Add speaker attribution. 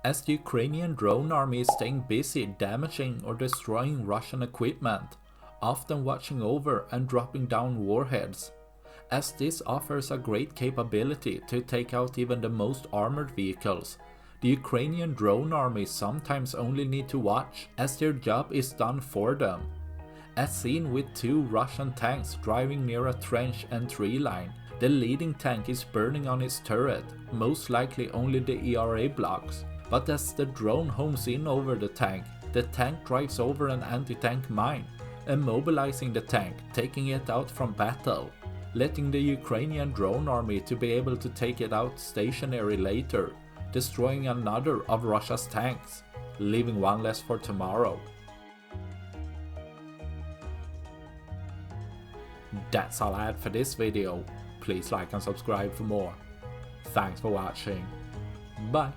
Speaker 1: as the Ukrainian drone army is staying busy damaging or destroying Russian equipment, often watching over and dropping down warheads, as this offers a great capability to take out even the most armored vehicles. The Ukrainian drone army sometimes only need to watch, as their job is done for them. As seen with 2 Russian tanks driving near a trench and tree line, the leading tank is burning on its turret, most likely only the ERA blocks. But as the drone homes in over the tank drives over an anti-tank mine, immobilizing the tank, taking it out from battle, letting the Ukrainian drone army to be able to take it out stationary later, destroying another of Russia's tanks, leaving one less for tomorrow. That's all I had for this video. Please like and subscribe for more. Thanks for watching. Bye.